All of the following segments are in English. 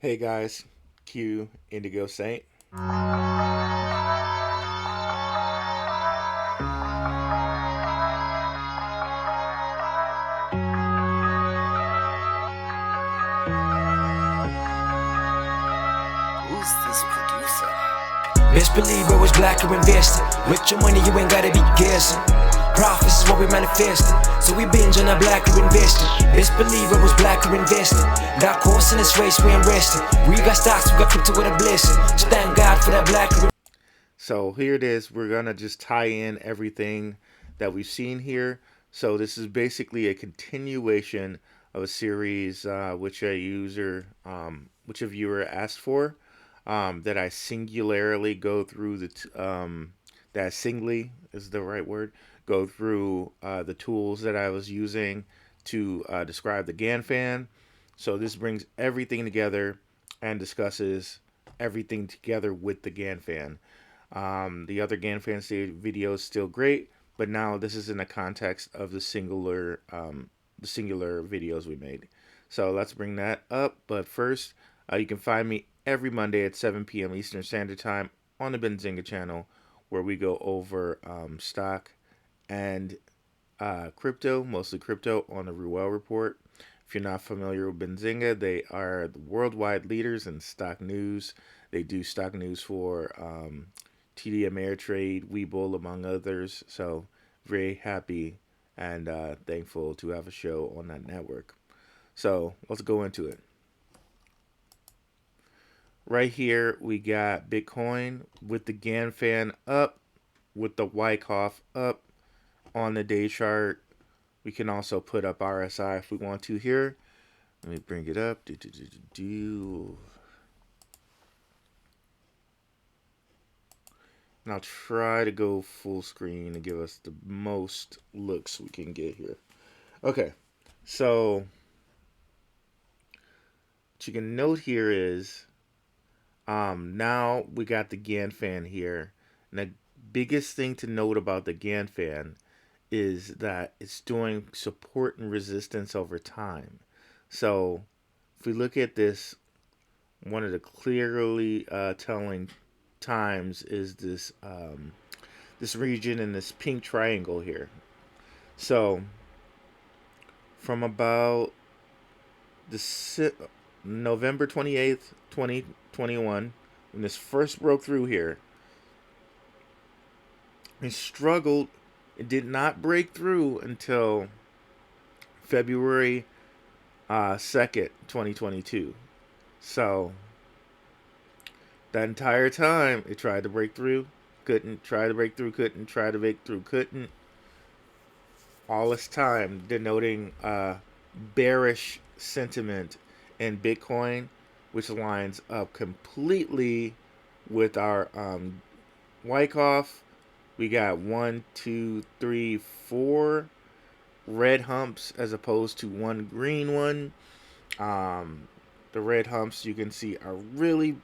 Hey guys, Q Indigo Saint. Who's this producer? Best believe it was Blackrue invested. With your money, you ain't gotta be guessing. Profits is what we manifested, so we binge on a Blackrue investing. Best believe it was Blackrue invested. Got course in this race, we ain't resting. We got stocks, we got crypto with a blessing. So thank God for that Blackrue. So here it is. We're gonna just tie in everything that we've seen here. So this is basically a continuation of a series which a viewer asked for. That I singularly go through that singly is the right word. Go through the tools that I was using to describe the Gann fan. So this brings everything together and discusses everything together with the Gann fan. The other Gann fan video is still great, but now this is in the context of the singular videos we made. So let's bring that up. But first, you can find me every Monday at 7 p.m. Eastern Standard Time on the Benzinga channel, where we go over stock and crypto, mostly crypto, on the Ruell Report. If you're not familiar with Benzinga, they are the worldwide leaders in stock news. They do stock news for TD Ameritrade, WeBull, among others. So very happy and thankful to have a show on that network. So let's go into it. Right here, we got Bitcoin with the Gann fan up, with the Wyckoff up on the day chart. We can also put up RSI if we want to here. Let me bring it up. And I'll try to go full screen and give us the most looks we can get here. Okay, so what you can note here is now we got the Gann fan here. And the biggest thing to note about the Gann fan is that it's doing support and resistance over time. So if we look at this, one of the clearly telling times is this region in this pink triangle here. So from about November 28th, 2021, when this first broke through here, it struggled. It did not break through until February 2nd, 2022. So that entire time, it tried to break through, couldn't, try to break through, couldn't, try to break through, couldn't. All this time denoting bearish sentiment in Bitcoin, which lines up completely with our Wyckoff. We got 1, 2, 3, 4 red humps as opposed to one green one. The red humps you can see are really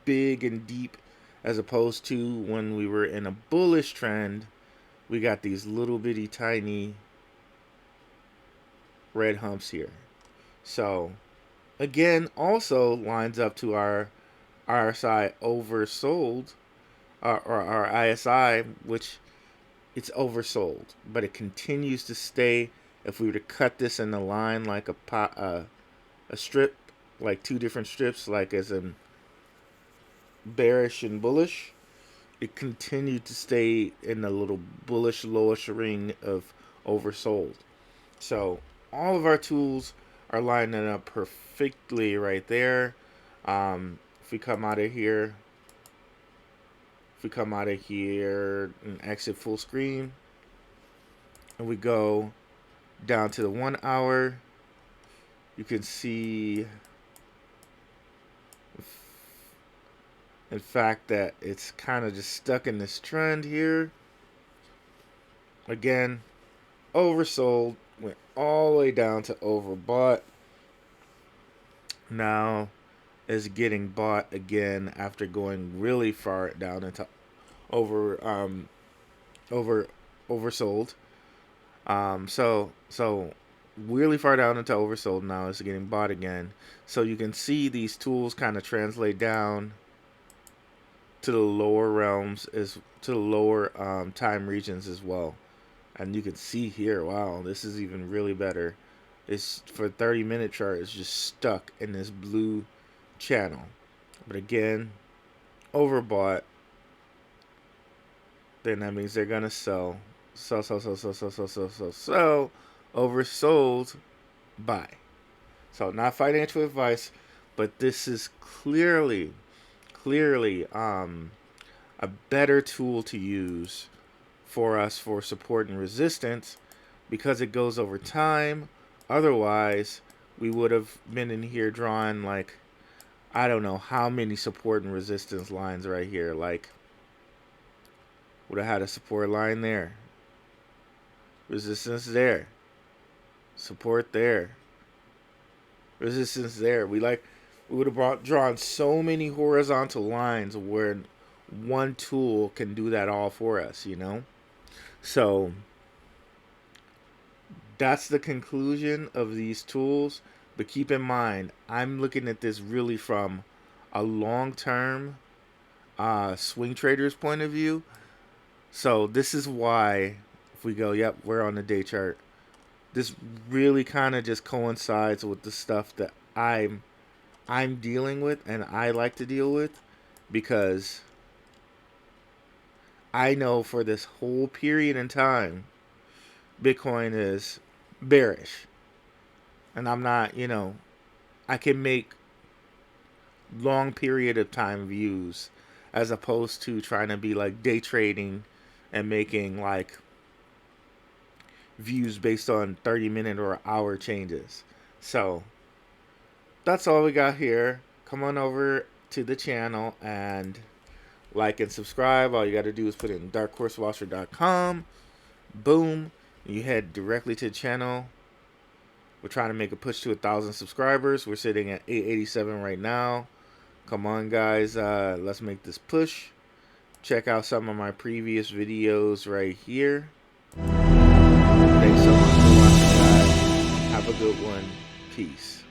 big and deep, as opposed to when we were in a bullish trend. We got these little bitty tiny red humps here. So again, also lines up to our RSI oversold, or our ISI, which it's oversold, but it continues to stay. If we were to cut this in a line like a strip, like two different strips, like as in bearish and bullish, it continued to stay in a little bullish lowish ring of oversold. So all of our tools are lining up perfectly right there. If we come out of here, and exit full screen, and we go down to the 1 hour, you can see, in fact, that it's kind of just stuck in this trend here. Again, oversold, went all the way down to overbought. Now is getting bought again after going really far down into oversold. So really far down into oversold now. It's getting bought again. So you can see these tools kind of translate down to the lower realms, as to the lower time regions as well. And you can see here, wow, this is even really better. It's for 30-minute chart, it's just stuck in this blue channel. But again, overbought. Then that means they're gonna sell. Sell. Oversold, buy. So not financial advice, but this is clearly a better tool to use for us for support and resistance, because it goes over time. Otherwise, we would have been in here drawing like, I don't know how many support and resistance lines right here. Like, would have had a support line there, resistance there, support there, resistance there. We would have drawn so many horizontal lines where one tool can do that all for us, you know? So that's the conclusion of these tools. But keep in mind, I'm looking at this really from a long-term swing trader's point of view. So this is why, if we go, yep, we're on the day chart, this really kind of just coincides with the stuff that I'm dealing with and I like to deal with, because I know for this whole period in time, Bitcoin is bearish. And I'm not, I can make long period of time views as opposed to trying to be like day trading and making like views based on 30-minute or hour changes. So that's all we got here. Come on over to the channel and like and subscribe. All you got to do is put in darkhorsewatcher.com. Boom. You head directly to the channel. We're trying to make a push to 1,000 subscribers. We're sitting at 887 right now. Come on, guys. Let's make this push. Check out some of my previous videos right here. Thanks so much for watching, guys. Have a good one. Peace.